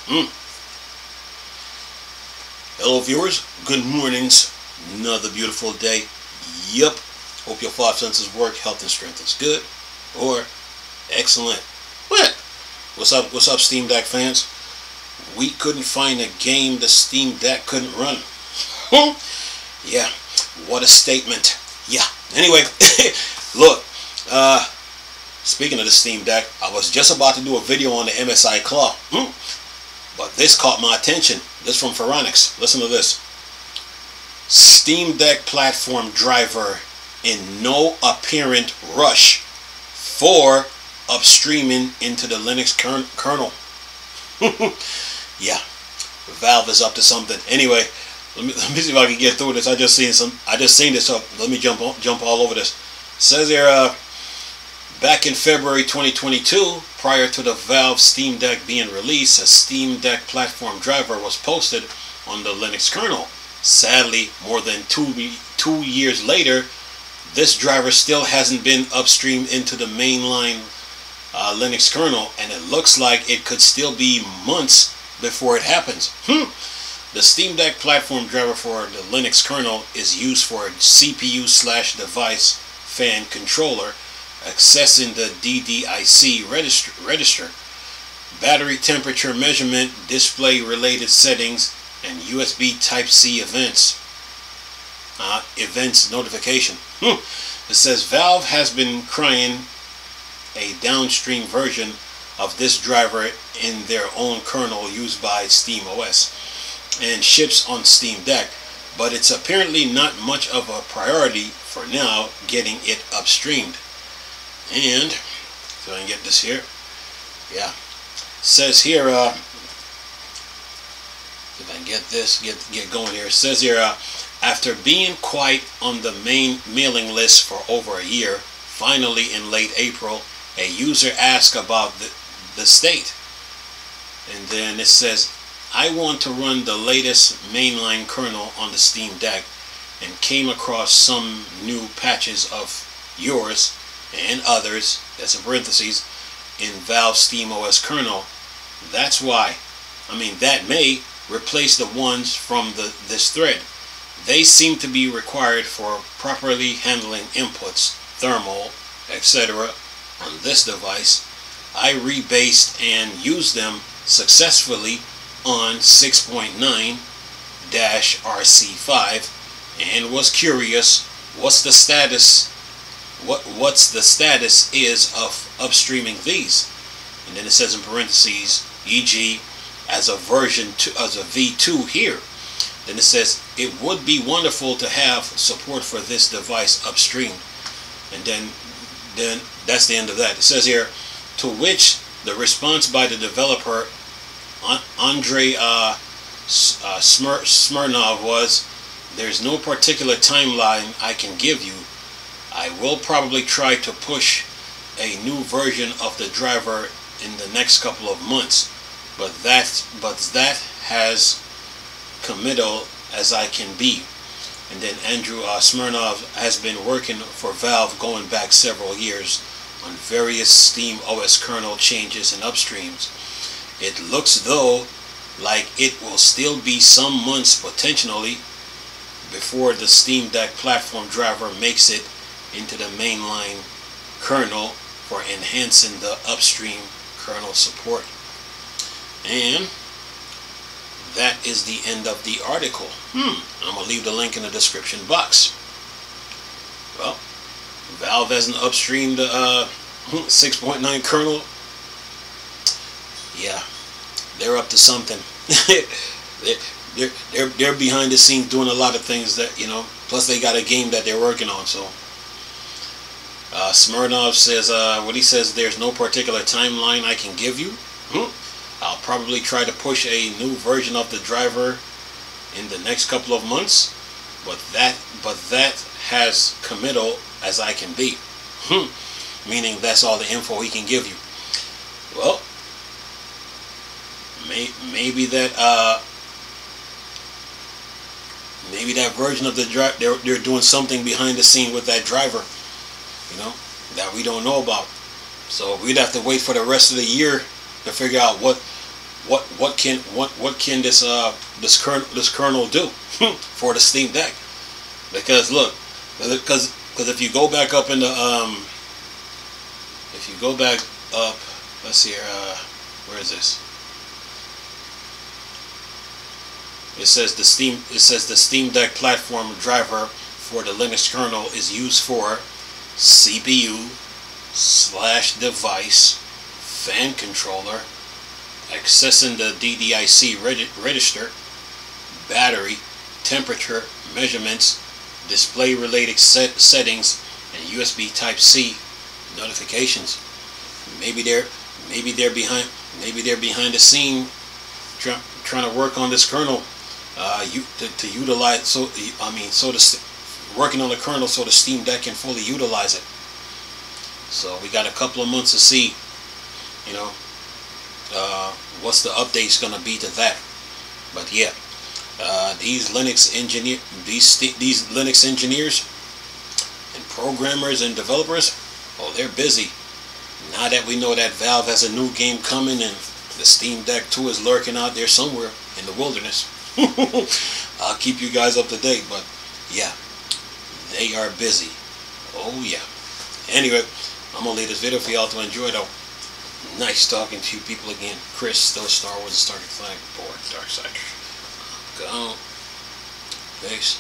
Mm. Hello viewers, good mornings. Another beautiful day. Yep. Hope your five senses work, health and strength is good or excellent. What? What's up Steam Deck fans? We couldn't find a game the Steam Deck couldn't run. Yeah, what a statement. Yeah. Anyway, look, speaking of the Steam Deck, I was just about to do a video on the MSI Claw. But this caught my attention. This from Phoronix. Listen to this. Steam Deck platform driver in no apparent rush for upstreaming into the Linux kernel. Yeah, Valve is up to something. Anyway, let me see if I can get through this. I just seen this, so let me jump all over this. It says here, back in February 2022, prior to the Valve Steam Deck being released, a Steam Deck platform driver was posted on the Linux kernel. Sadly, more than two years later, this driver still hasn't been upstreamed into the mainline Linux kernel, and it looks like it could still be months before it happens. The Steam Deck platform driver for the Linux kernel is used for CPU/device fan controller, accessing the DDIC register, battery temperature measurement, display related settings, and USB Type-C events notification. It says Valve has been crying a downstream version of this driver in their own kernel used by SteamOS and ships on Steam Deck, but it's apparently not much of a priority for now getting it upstreamed. And so I can get this here. Yeah, it says here, if I can get this, get going here. It says here, after being quiet on the main mailing list for over a year, finally in late April, a user asked about the state. And then it says, I want to run the latest mainline kernel on the Steam Deck and came across some new patches of yours and others, that's in parentheses, in Valve SteamOS kernel. That's why. That may replace the ones from this thread. They seem to be required for properly handling inputs, thermal, etc. on this device. I rebased and used them successfully on 6.9-RC5 and was curious what's the status is of upstreaming these. And then it says in parentheses, e.g. as a version 2, as a V2 here. Then it says it would be wonderful to have support for this device upstream. And then that's the end of that. It says here, to which the response by the developer Andrei Smirnov was, there's no particular timeline I can give you. I will probably try to push a new version of the driver in the next couple of months, but that has committal as I can be. And then Andrew Smirnov has been working for Valve going back several years on various SteamOS kernel changes and upstreams. It looks though like it will still be some months potentially before the Steam Deck platform driver makes it into the mainline kernel for enhancing the upstream kernel support. And that is the end of the article. I'm going to leave the link in the description box. Well, Valve hasn't upstreamed the 6.9 kernel. Yeah, they're up to something. They're behind the scenes doing a lot of things that, plus they got a game that they're working on. So Smirnov says, what he says, there's no particular timeline I can give you. I'll probably try to push a new version of the driver in the next couple of months, but that has committal as I can be. Meaning that's all the info he can give you. Well, maybe that version of the driver, they're doing something behind the scene with that driver, that we don't know about. So we'd have to wait for the rest of the year to figure out what can this kernel do for the Steam Deck? Because look, because if you go back up in the if you go back up, let's see here, where is this? It says the Steam Deck platform driver for the Linux kernel is used for CPU / device fan controller, accessing the DDIC register, battery, temperature measurements, display related settings, and USB Type-C notifications. Maybe they're behind the scene trying to work on this kernel to utilize, working on the kernel so the Steam Deck can fully utilize it. So we got a couple of months to see, what's the update's gonna be to that. But yeah, these Linux engineers and programmers and developers, oh, they're busy. Now that we know that Valve has a new game coming and the Steam Deck 2 is lurking out there somewhere in the wilderness. I'll keep you guys up to date, but yeah, they are busy. Oh yeah. Anyway, I'm gonna leave this video for y'all to enjoy though. Nice talking to you people again. Chris, still Star Wars, starting flag, board, dark side. Go. Peace.